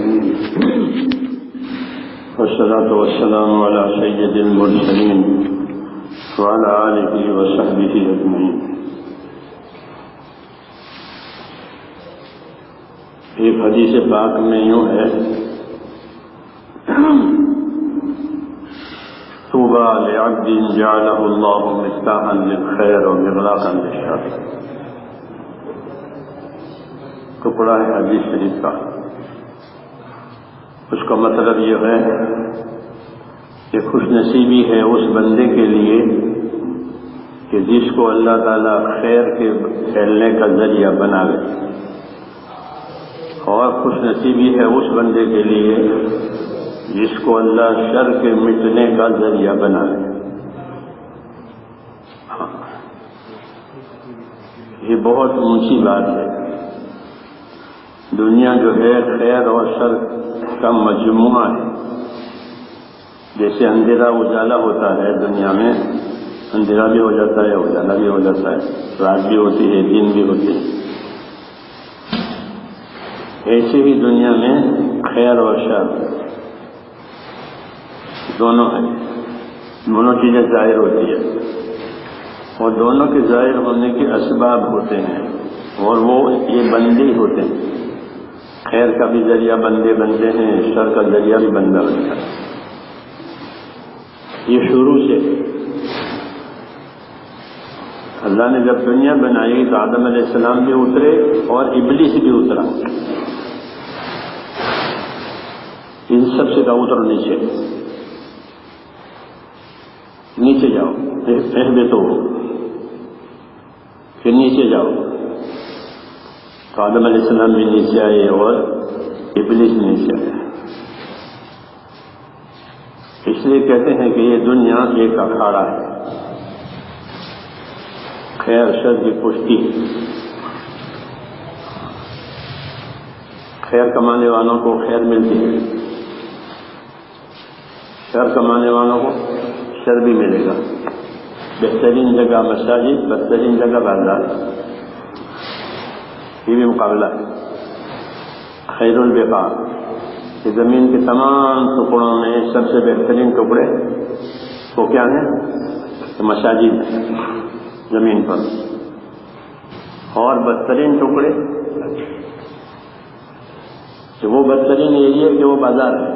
العالمين والصلاة والسلام على سيد المرسلين وعلى آله وصحبه أجمعين۔ ایک حدیث پاک میں یوں ہے، طوبى لعبد جعله الله مفتاحا للخير ومغلاقا للشر۔ ٹکڑا ہے حدیث شریف کا، اس کا مطلب یہ ہے کہ خوش نصیبی ہے اس بندے کے لیے کہ جس کو اللہ تعالیٰ خیر کے پھیلنے کا ذریعہ بناوے، اور خوش نصیبی ہے اس بندے کے لیے جس کو اللہ شر کے مٹنے کا ذریعہ بناوے۔ یہ بہت اونچی بات ہے۔ دنیا جو ہے خیر اور شر کا مجموعہ ہے۔ جیسے اندھیرا اجالا ہوتا ہے، دنیا میں اندھیرا بھی ہو جاتا ہے، اجالا بھی ہو جاتا ہے، رات بھی ہوتی ہے، دن بھی ہوتے ہیں۔ ایسے ہی دنیا میں خیر اور شر دونوں ہیں، دونوں چیزیں ظاہر ہوتی ہیں، اور دونوں کے ظاہر ہونے کے اسباب ہوتے ہیں، اور وہ یہ بندے ہی ہوتے ہیں۔ خیر کا بھی ذریعہ بندے بنتے ہیں، شر کا ذریعہ بھی بندہ بنتا ہے۔ یہ شروع سے اللہ نے جب دنیا بنائی تو آدم علیہ السلام بھی اترے اور ابلیس بھی اترا۔ ان سب سے کہا اترو نیچے، نیچے جاؤ، اہبطوا، پھر نیچے جاؤ۔ تو آدم علیہ السلام بھی نیچے آئے اور ابلیس نیچے آیا۔ اس لیے کہتے ہیں کہ یہ دنیا ایک اکھاڑا ہے، خیر شر کی پشتی۔ خیر کمانے والوں کو خیر ملتی ہے، شر کمانے والوں کو شر بھی ملے گا۔ بہترین جگہ مساجد، بہترین جگہ بازار، یہ بھی مقابلہ ہے۔ خیر البقاع، کہ زمین کے تمام ٹکڑوں میں سب سے بہترین ٹکڑے وہ کیا ہیں؟ مساجد زمین پر، اور بدترین ٹکڑے کہ وہ بدترین ایریا کہ وہ بازار ہے۔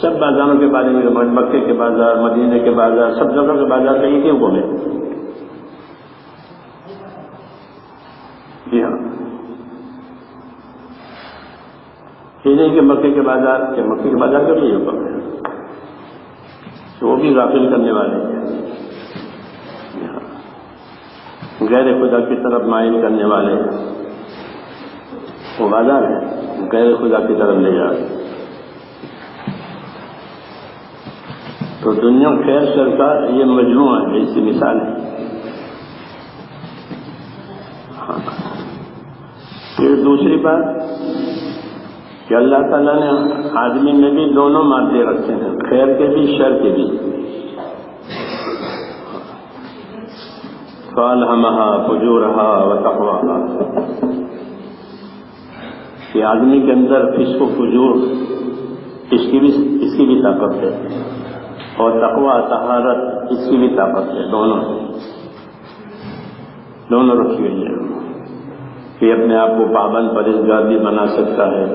سب بازاروں کے بارے میں، مکے کے بازار، مدینے کے بازار، سب جگہوں کے بازار کا یہ کیوں حکم ہے؟ جی ہاں، یہ نہیں کہ مکے کے بازار، کہ مکے کے بازار کا بھی حکم ہے، تو وہ بھی غافل کرنے والے ہیں، غیر خدا کی طرف مائل کرنے والے ہیں۔ وہ بازار ہے، غیر خدا کی طرف لے جا رہے۔ تو دنیا خیر شر کا یہ مجموعہ ہے، اس کی مثال ہے۔ پھر دوسری بات کہ اللہ تعالیٰ نے آدمی میں بھی دونوں مادے رکھے ہیں، خیر کے بھی شر کے بھی۔ فَأَلْهَمَهَا فُجُورَهَا وَتَقْوَاهَا، کہ آدمی کے اندر فسق و فجور اس کی بھی طاقت ہے، اور تقویٰ طہارت اس کی بھی طاقت ہے، دونوں رکھی ہوئی ہے۔ کہ اپنے آپ کو پابند پرہیزگار بھی بنا سکتا ہے،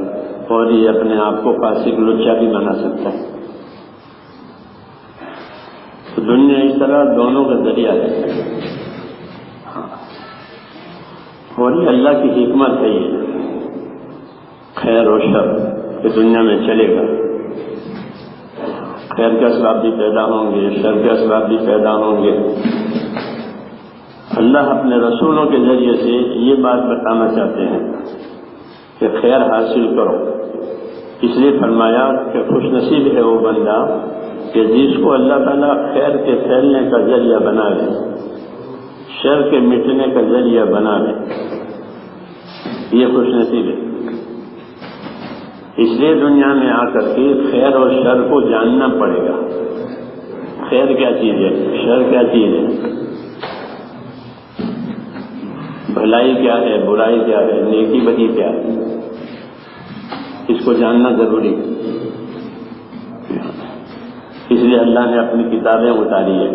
اور یہ اپنے آپ کو فاسق لچا بھی بنا سکتا ہے۔ تو دنیا اس طرح دونوں کا ذریعہ ہے، اور یہ اللہ کی حکمت ہے، یہ خیر و شر کہ دنیا میں چلے گا۔ خیر کے اسباب بھی پیدا ہوں گے، شر کے اسباب بھی پیدا ہوں گے۔ اللہ اپنے رسولوں کے ذریعے سے یہ بات بتانا چاہتے ہیں کہ خیر حاصل کرو۔ اس لیے فرمایا کہ خوش نصیب ہے وہ بندہ کہ جس کو اللہ تعالیٰ خیر کے پھیلنے کا ذریعہ بنا لے، شر کے مٹنے کا ذریعہ بنا لے، یہ خوش نصیب ہے۔ اس لیے دنیا میں آ کر کے خیر اور شر کو جاننا پڑے گا۔ خیر کیا چیز ہے، شر کیا چیز ہے، بھلائی کیا ہے، برائی کیا ہے، نیکی بدی کیا ہے۔ اس کو جاننا ضروری ہے. اس لیے اللہ نے اپنی کتابیں اتاری ہے،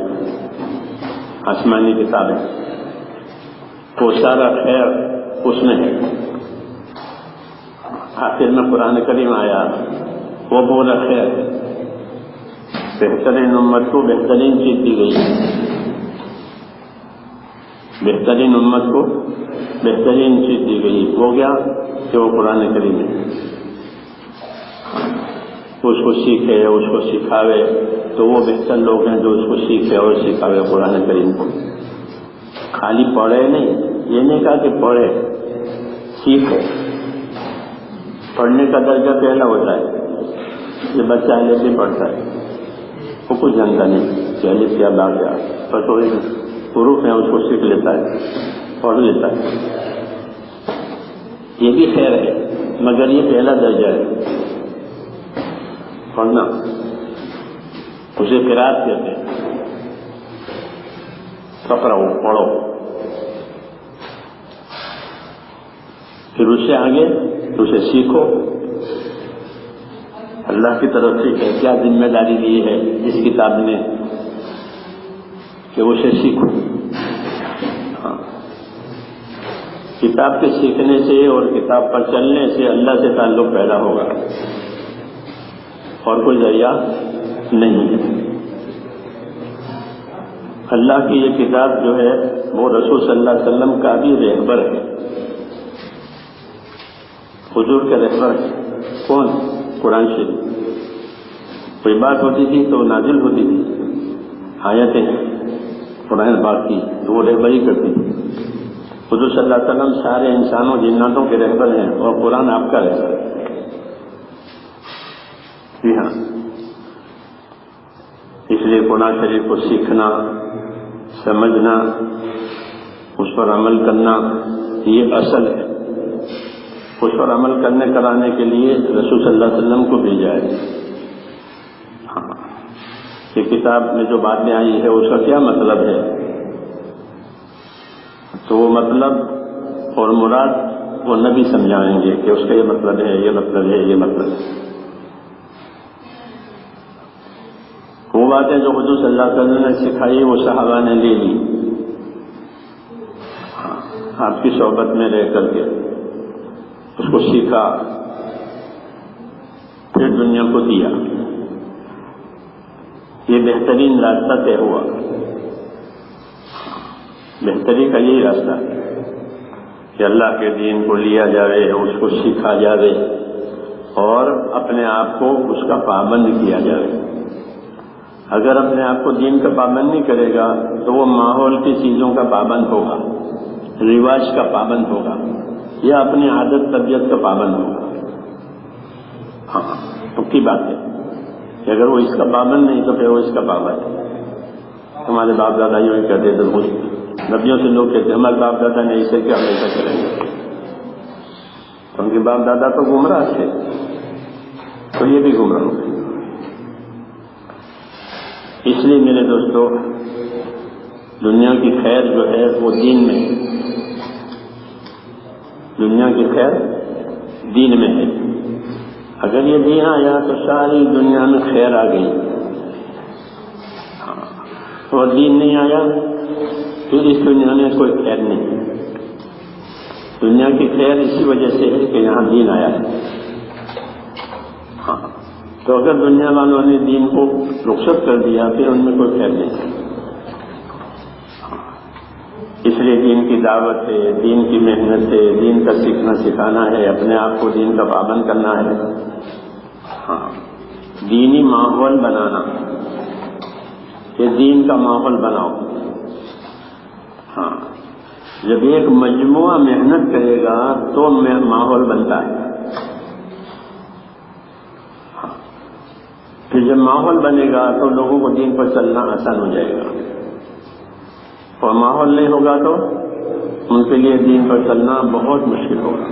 آسمانی کتابیں. وہ سارا خیر اس میں ہے. آخر میں قرآن کریم آیا، وہ پورا خیر ہے. بہترین امت کو بہترین چیز دی گئی، بہترین امت کو بہترین چیز دی گئی. وہ کیا کہ وہ قرآن کریم ہے. اس کو سیکھے، اس کو سکھاوے، تو وہ بہتر لوگ ہیں جو اس کو سیکھے اور سکھاوے قرآن کریم کو. خالی پڑھے نہیں، یہ نہیں کہا کہ پڑھے، سیکھے. پڑھنے کا درجہ پہلا ہوتا ہے. یہ بچہ الف بھی پڑھتا ہے، وہ کچھ جانتا نہیں کہ الف کیا با کیا، بس وہ حروف ہیں اس کو سیکھ لیتا ہے، پڑھ لیتا ہے. یہ بھی خیر ہے، مگر یہ پہلا درجہ ہے پڑھنا. اسے قرات کہتے ہیں. پکڑو، پڑھو. پھر اس سے آگے اسے سیکھو. اللہ کی طرف سے کیا ذمہ داری دی ہے اس کتاب نے کہ اسے سیکھو. ہاں، کتاب کے سیکھنے سے اور کتاب پر چلنے سے اللہ سے تعلق پیدا ہوگا، اور کوئی ذریعہ نہیں ہے. اللہ کی یہ کتاب جو ہے وہ رسول صلی اللہ علیہ وسلم کا بھی رہبر ہے، حضور کے رہبر ہے. کون؟ قرآن شریف. کوئی بات ہوتی تھی تو نازل ہوتی تھی آیتیں قرآن پاک کی، تو وہ رہبری کرتی تھی. حضور صلی اللہ علیہ وسلم سارے انسانوں جناتوں کے رہبر ہیں، اور قرآن آپ کا رہبر ہے. جی ہاں، اس لیے قرآن شریف کو سیکھنا، سمجھنا، اس پر عمل کرنا یہ اصل ہے. اس پر عمل کرنے کرانے کے لیے رسول صلی اللہ علیہ وسلم کو بھیجا ہے. ہاں، یہ کتاب میں جو باتیں آئی ہے اس کا کیا مطلب ہے، تو وہ مطلب اور مراد وہ نبی سمجھائیں گے کہ اس کا یہ مطلب ہے، یہ مطلب ہے، یہ مطلب ہے. وہ باتیں جو حضور صلی اللہ علیہ وسلم نے سکھائی وہ صحابہ نے لے لی، آپ کی صحبت میں رہ کر کے اس کو سیکھا، پھر دنیا کو دیا. یہ بہترین راستہ طے ہوا. بہتری کا یہی راستہ ہے کہ اللہ کے دین کو لیا جائے، اس کو سیکھا جائے، اور اپنے آپ کو اس کا پابند کیا جائے. اگر اپنے آپ کو دین کا پابند نہیں کرے گا تو وہ ماحول کی چیزوں کا پابند ہوگا، رواج کا پابند ہوگا، یا اپنی عادت طبیعت کا پابند ہوگا. ہاں، پکی بات ہے کہ اگر وہ اس کا پابند نہیں تو پھر وہ اس کا پابند ہے. ہمارے باپ دادا یوں ہی کہتے تھے، نبیوں سے لوگ کہتے ہیں ہمارے باپ دادا نے اسے کیا ہم ایسا کریں گے. ان کے باپ دادا تو گمراہ تھے، تو یہ بھی گمراہ ہو گئے. اس لیے میرے دوستو، دنیا کی خیر جو ہے وہ دین میں ہے. دنیا کی خیر دین میں ہے. اگر یہ دین آیا تو ساری دنیا میں خیر آ گئی، اور دین نہیں آیا پھر اس دنیا میں کوئی خیر نہیں. دنیا کی خیر اسی وجہ سے ہے کہ یہاں دین آیا ہے. ہاں، تو اگر دنیا والوں نے دین کو رخصت کر دیا پھر ان میں کوئی خیر نہیں. اس لیے دین کی دعوت ہے، دین کی محنت ہے، دین کا سیکھنا سکھانا ہے، اپنے آپ کو دین کا پابند کرنا ہے. ہاں، دینی ماحول بنانا، یہ دین کا ماحول بناؤ. ہاں، جب ایک مجموعہ محنت کرے گا تو ماحول بنتا ہے. پھر جب ماحول بنے گا تو لوگوں کو دین پر چلنا آسان ہو جائے گا، اور ماحول نہیں ہوگا تو ان کے لیے دین پر چلنا بہت مشکل ہوگا.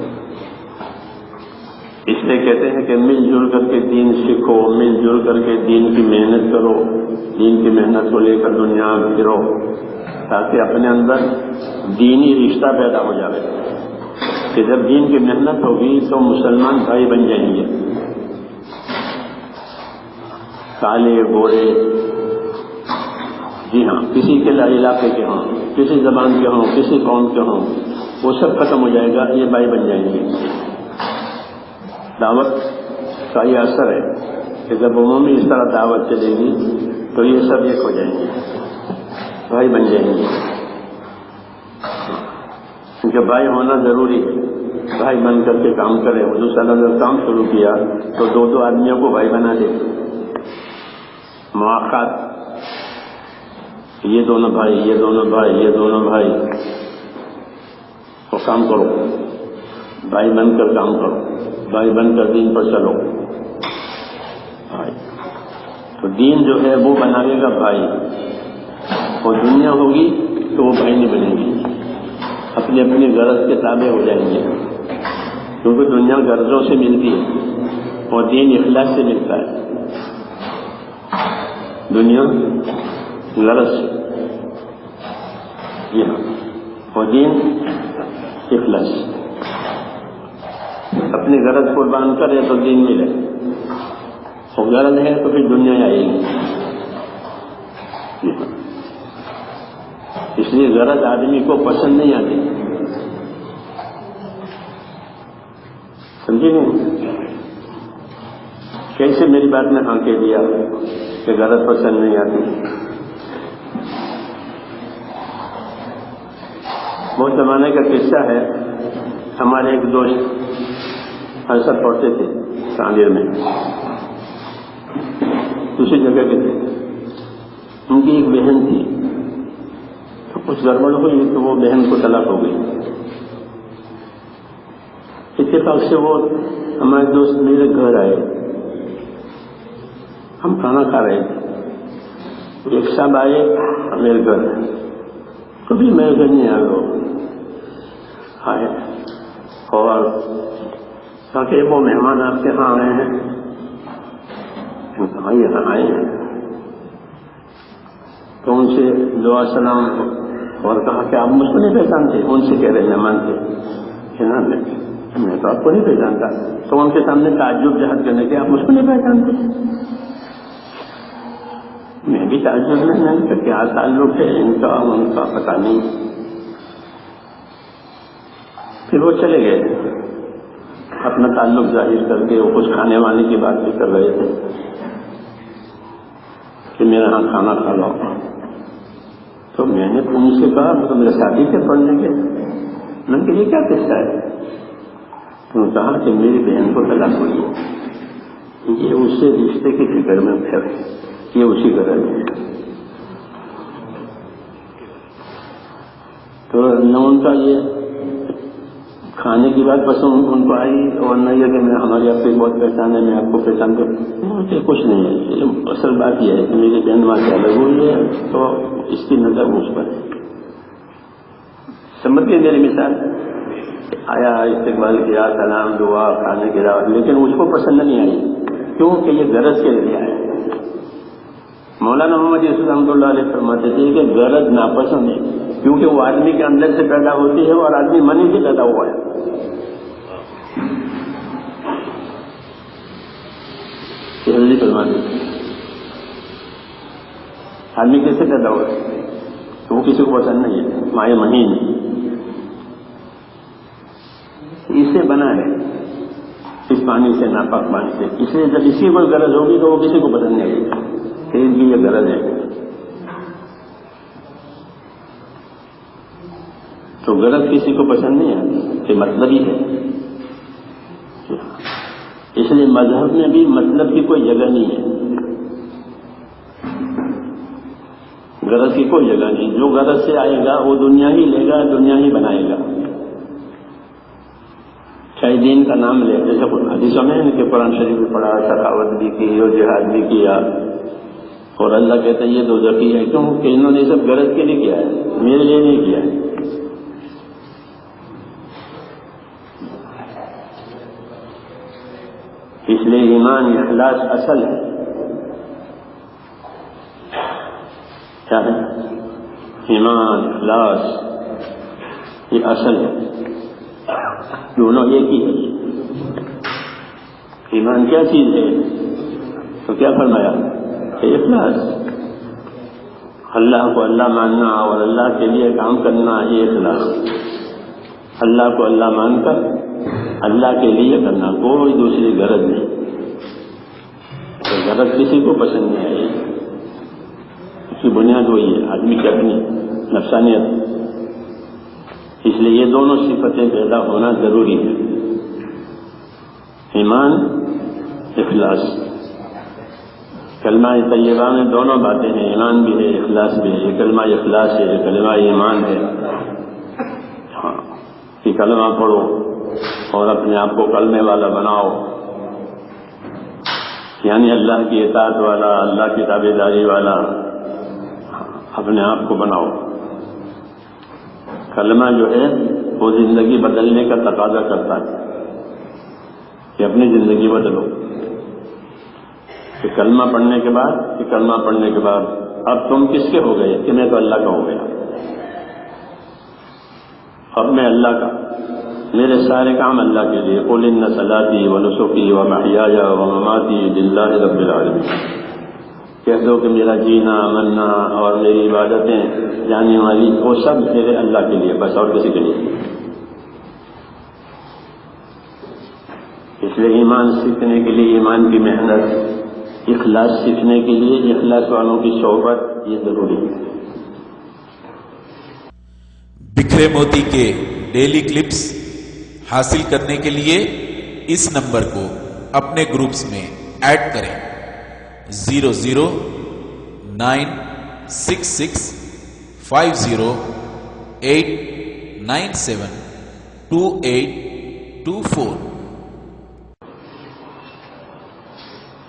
اس لیے کہتے ہیں کہ مل جل کر کے دین سیکھو، مل جل کر کے دین کی محنت کرو، دین کی محنت کو لے کر دنیا پھرو، تاکہ اپنے اندر دینی رشتہ پیدا ہو جائے. کہ جب دین کی محنت ہوگی تو مسلمان بھائی بن جائیں گے، کالے گورے، جی ہاں، کسی کے علاقے کے ہوں، کسی زبان کے ہوں، کسی قوم کے ہوں، وہ سب ختم ہو جائے گا، یہ بھائی بن جائیں گے۔ دعوت کا یہ اثر ہے کہ جب عمومی اس طرح دعوت چلے گی تو یہ سب ایک ہو جائیں گے، بھائی بن جائیں گے، کیونکہ بھائی ہونا ضروری ہے۔ بھائی بن کر کے کام کرے۔ حضور صلی اللہ علیہ وسلم کام شروع کیا تو دو آدمیوں کو بھائی بنا دے، مواقعات، یہ دونوں بھائی، یہ دونوں بھائی، یہ دونوں بھائی، تو کام کرو، بھائی بن کر کام کرو، بھائی بن کر دین پر چلو۔ تو دین جو ہے وہ بنائے گا بھائی، اور دنیا ہوگی تو وہ بھائی نہیں بنے گی، اپنی اپنی غرض کے تابع ہو جائیں گے، کیونکہ دنیا غرضوں سے ملتی ہے اور دین اخلاص سے ملتا ہے۔ دنیا غرض سے، جی ہاں، اور دین اخلاص۔ اپنی غرض قربان کرے تو دین ملے، اور غرض ہے تو پھر دنیا آئے گی۔ اس لیے غرض آدمی کو پسند نہیں آتی، سمجھے نہیں؟ کیسے میری بات میں ہاں کہہ دیا کہ غرض پسند نہیں آتی؟ بہت زمانے کا قصہ ہے۔ ہمارے ایک دوست حضرت پڑھتے تھے تعمیر میں، دوسری جگہ کے تھے، ان کی ایک بہن تھی، تو کچھ گڑبڑ ہوئی تو وہ بہن کو طلاق ہو گئی۔ اتفاق سے وہ ہمارے دوست میرے گھر آئے، ہم کھانا کھا رہے تھے، ایک صاحب آئے میرے گھر، کبھی میرے گھر نہیں آئے، آئے اور کہا کہ وہ مہمان آپ کے ہاں آئے ہیں؟ کہا یہاں آئے ہیں، تو ان سے دعا سلام اور کہا کہ آپ مجھ کو نہیں پہچانتے؟ ان سے کہہ رہے مہمان تھے کہ نا میں تو آپ کو نہیں پہچانتا۔ تو ان کے سامنے تعجب ظاہر کرنے کے آپ مجھ کو نہیں پہچانتے؟ میں بھی تعجب میں نہیں کہ کیا تعلق ہے ان کا پتہ نہیں۔ پھر وہ چلے گئے، اپنا تعلق ظاہر کر کے وہ کچھ کھانے وانے کی بات بھی کر رہے تھے کہ میرے ہاں کھانا کھا لو۔ تو میں نے ان سے کہا تو میرے ساتھی سے پڑھنے کے، میں نے کہا یہ کیا قصہ ہے؟ انہوں نے کہا کہ میری بہن کو طلاق ہوئی ہے، یہ اس سے رشتے کی فکر میں پھر یہ اسی طرح ہے۔ تو نہ ان کا یہ کھانے کی بات پسند ان کو آئی، اور نہ یہ کہ میں ہماری آپ سے بہت پہچان ہے، میں آپ کو پہچان کر مجھے کچھ نہیں ہے۔ اصل بات یہ ہے کہ میری بہن ماں سے الگ ہوئی ہے تو اس کی نظر مجھ پر ہے۔ سمجھ گئے میری مثال؟ آیا، استقبال کیا، سلام، دعا، کھانے کی دعوت، لیکن مجھ کو پسند نہیں آئی، کیونکہ یہ غرض کے لیے آیا۔ مولانا محمد یوسف رحمۃ اللہ علیہ فرماتے تھے کہ غرض ناپسند ہے، کیونکہ وہ آدمی کے اندر سے پیدا ہوتی ہے اور آدمی منی سے پیدا ہوا ہے۔ جلدی فرماتے آدمی کیسے پیدا ہوا ہے؟ تو وہ کسی کو پسند نہیں ہے، مائع منی اسے بنا ہے، اس پانی سے، ناپاک پانی سے، اس لیے جب اسی کو غرض ہوگی تو وہ کسی کو پسند نہیں آئے گی کہ ان کی یہ غرض ہے۔ تو غرض کسی کو پسند نہیں آتی کہ مطلب ہی ہے۔ اس لیے مذہب میں بھی مطلب کی کوئی جگہ نہیں ہے، غرض کی کوئی جگہ نہیں۔ جو غرض سے آئے گا وہ دنیا ہی لے گا، دنیا ہی بنائے گا، چاہے دین کا نام لے۔ جیسے حدیثوں میں کہ قرآن شریف میں پڑھا، سخاوت بھی کی اور جہاد بھی کیا، اور اللہ کہتے ہیں یہ دوزخی ہے، کیوں کہ انہوں نے سب غرض کے لیے کیا ہے، میرے لیے نہیں کیا ہے۔ اس لیے ایمان اخلاص اصل ہے۔ کیا ہے؟ ایمان، اخلاص، یہ اصل ہے۔ دونوں ایک ہی ہے۔ ایمان کیا چیز ہے؟ تو کیا فرمایا؟ اخلاص، اللہ کو اللہ ماننا اور اللہ کے لیے کام کرنا، یہ اخلاص۔ اللہ کو اللہ مان کر اللہ کے لیے کرنا، کوئی دوسری غرض نہیں۔ تو غرض کسی کو پسند نہیں آئی، اس کی بنیاد وہی ہے، آدمی کی اپنی نفسانیت۔ اس لیے یہ دونوں صفتیں پیدا ہونا ضروری ہے، ایمان، اخلاص۔ کلمہ طیبہ میں دونوں باتیں ہیں، ایمان بھی ہے، اخلاص بھی ہے۔ یہ کلمہ اخلاص ہے، یہ کلمہ ایمان ہے۔ ہاں، کہ کلمہ پڑھو اور اپنے آپ کو کلمے والا بناؤ، یعنی اللہ کی اطاعت والا، اللہ کی تابعداری والا اپنے آپ کو بناؤ۔ کلمہ جو ہے وہ زندگی بدلنے کا تقاضا کرتا ہے کہ اپنی زندگی بدلو۔ کہ کلمہ پڑھنے کے بعد اب تم کس کے ہو گئے؟ کہ میں تو اللہ کا ہو گیا، اب میں اللہ کا، میرے سارے کام اللہ کے لیے۔ قل ان صلاتی ونسکی ومحیای ومماتی للہ رب العالمین، کہہ دو کہ میرا جینا، مرنا اور میری عبادتیں، جانے والی، وہ سب میرے اللہ کے لیے، بس اور کسی کے لیے۔ اس لیے ایمان سیکھنے کے لیے ایمان کی محنت، اخلاص سیکھنے کے لیے اخلاص والوں کی صحبت، یہ ضروری ہے۔ بکھرے موتی کے ڈیلی کلپس حاصل کرنے کے لیے اس نمبر کو اپنے گروپس میں ایڈ کریں، 0096650897282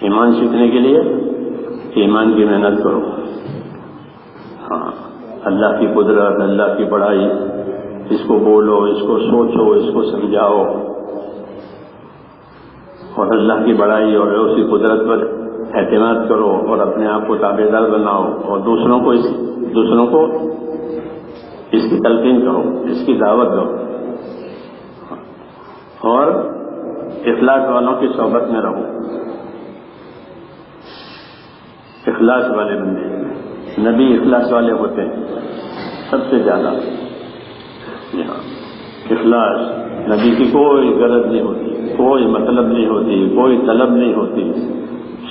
ایمان سیکھنے کے لیے ایمان کی محنت کرو۔ ہاں، اللہ کی قدرت، اللہ کی بڑائی، اس کو بولو، اس کو سوچو، اس کو سمجھاؤ، اور اللہ کی بڑائی اور اسی قدرت پر اعتماد کرو، اور اپنے آپ کو تابعدار بناؤ، اور دوسروں کو اس کی تلقین کرو، اس کی دعوت دو، اور اخلاص والوں کی صحبت میں رہو۔ اخلاص والے بندے، نبی اخلاص والے ہوتے ہیں سب سے زیادہ۔ اخلاص، نبی کی کوئی غرض نہیں ہوتی، کوئی مطلب نہیں ہوتی، کوئی طلب نہیں ہوتی،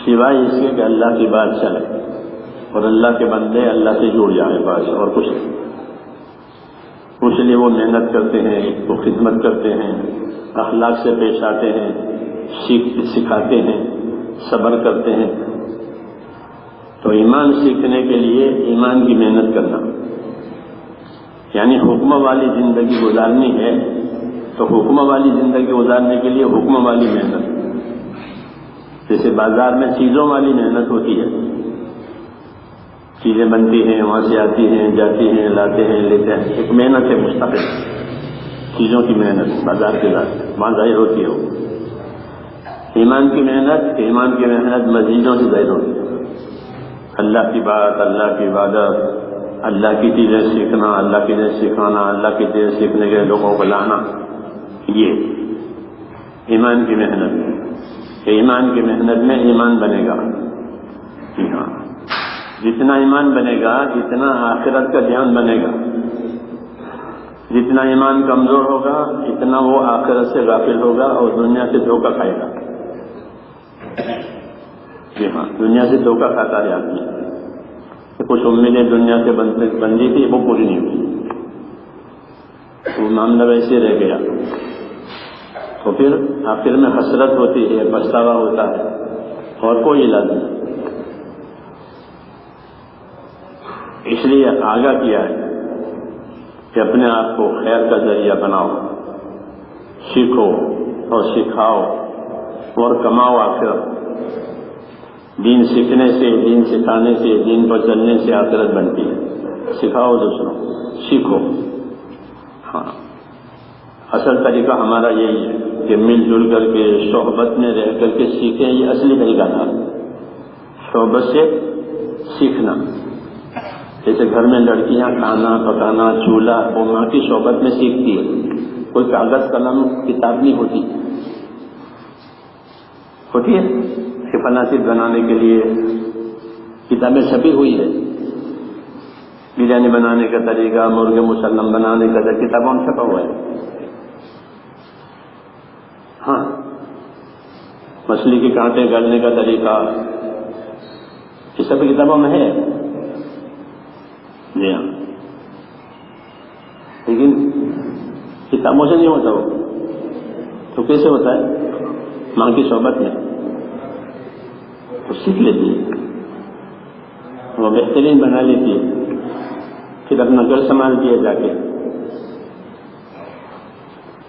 سوائے اس کے کہ اللہ کی بات چلے اور اللہ کے بندے اللہ سے جڑ جائیں، بس، اور کچھ نہیں۔ اس لیے وہ محنت کرتے ہیں، وہ خدمت کرتے ہیں، اخلاق سے پیش آتے ہیں، سکھاتے ہیں، صبر کرتے ہیں۔ تو ایمان سیکھنے کے لیے ایمان کی محنت کرنا، یعنی حکم والی زندگی گزارنی ہے، تو حکم والی زندگی گزارنے کے لیے حکم والی محنت، جیسے بازار میں چیزوں والی محنت ہوتی ہے، چیزیں بنتی ہیں، وہاں سے آتی ہیں، جاتی ہیں، لاتے ہیں، لیتے ہیں، ایک محنت ہے مستقل، چیزوں کی محنت بازار کے ساتھ وہاں ظاہر ہوتی ہے۔ ایمان کی محنت مزیدوں سے ظاہر ہوتی ہے، اللہ کی بات، اللہ کی عبادت، اللہ کی چیزیں سیکھنا، اللہ کی چیزیں سکھانا، اللہ کی چیزیں سیکھنے کے لوگوں کو لانا، یہ ایمان کی محنت ہے۔ ایمان کی محنت میں ایمان بنے گا۔ ہاں، جتنا ایمان بنے گا اتنا آخرت کا دھیان بنے گا، جتنا ایمان کمزور ہوگا اتنا وہ آخرت سے غافل ہوگا اور دنیا سے دھوکہ کھائے گا۔ جی ہاں، دنیا سے دھوکہ کھاتا ہے آدمی، کچھ امیدیں دنیا سے بندی تھی، وہ پوری نہیں ہوئی، وہ معاملہ ویسے رہ گیا، تو پھر آخر میں حسرت ہوتی ہے، پچھتاوا ہوتا ہے، اور کوئی علاج نہیں۔ اس لیے آگاہ کیا ہے کہ اپنے آپ کو خیر کا ذریعہ بناؤ، سیکھو اور سکھاؤ اور کماؤ آخرت۔ دین سیکھنے سے، دین سکھانے سے، دین پر چلنے سے آخرت بنتی ہے۔ سکھاؤ دوسروں، سیکھو۔ ہاں، اصل طریقہ ہمارا یہی ہے کہ مل جل کر کے، صحبت میں رہ کر کے سیکھیں، یہ اصلی طریقہ تھا، صحبت سے سیکھنا۔ جیسے گھر میں لڑکیاں کھانا پکانا، چولہا، وہ ماں کی صحبت میں سیکھتی ہے، کوئی کاغذ قلم کتاب نہیں ہوتی ہے کہ فلاں چیز بنانے کے لیے کتابیں چھپی ہوئی ہے، بریانی بنانے کا طریقہ، مرغ مسلم بنانے کا طریقہ کتابوں میں چھپا ہوا ہے. ہاں، مچھلی کے کانٹے گلنے کا طریقہ یہ سب کتابوں میں ہے. جی ہاں، لیکن کتابوں سے نہیں ہوتا وہ تو کیسے ہوتا ہے؟ ماں کی صحبت میں تو سیکھ لیتی ہے، وہ بہترین بنا لیتی ہے، پھر اپنا گھر سنبھالتی ہے جا کے.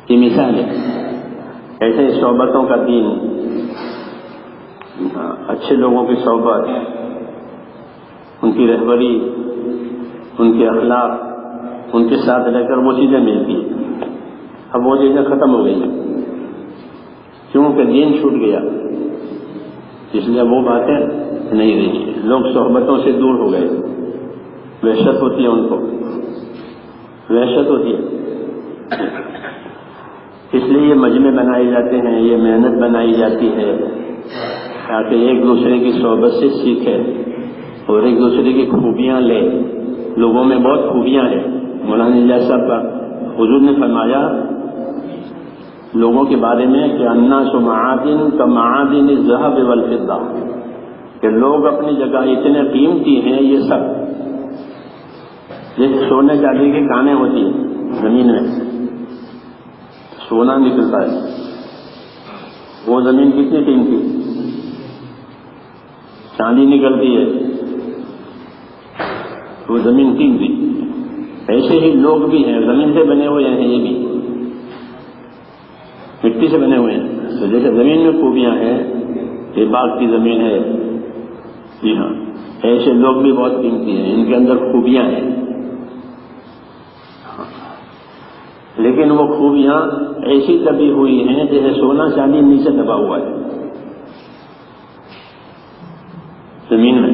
یہ مثال ہے. ایسے صحبتوں کا دین، اچھے لوگوں کی صحبت، ان کی رہبری، ان کے اخلاق، ان کے ساتھ رہ کر وہ چیزیں ملتی ہیں. اب وہ چیزیں ختم ہو گئی ہیں کیونکہ دین چھوٹ گیا، اس لیے وہ باتیں نہیں رہی. لوگ صحبتوں سے دور ہو گئے، وحشت ہوتی ہے، ان کو وحشت ہوتی ہے. اس لیے یہ مجمع بنائے جاتے ہیں، یہ محنت بنائی جاتی ہے تاکہ ایک دوسرے کی صحبت سے سیکھے اور ایک دوسرے کی خوبیاں لے. لوگوں میں بہت خوبیاں ہیں. مولانا الیاس صاحب کا حضور نے فرمایا لوگوں کے بارے میں کہ الناس معادن کمعادن الذهب والفضہ، کہ لوگ اپنی جگہ اتنے قیمتی ہیں، یہ سب جیسے سونے چاندی کی کانیں ہوتی ہیں زمین میں، سونا نکلتا ہے، وہ زمین کتنی قیمتی، چاندی نکلتی ہے، وہ زمین قیمتی. ایسے ہی لوگ بھی ہیں، زمین سے بنے ہوئے ہیں، یہ بھی مٹی سے بنے ہوئے ہیں. تو جیسے زمین میں خوبیاں ہیں، یہ باغ کی زمین ہے، جی ہاں، ایسے لوگ بھی بہت قیمتی ہیں، ان کے اندر خوبیاں ہیں. لیکن وہ خوبیاں ایسی دبی ہوئی ہیں جیسے سونا چاندی نیچے دبا ہوا ہے زمین میں.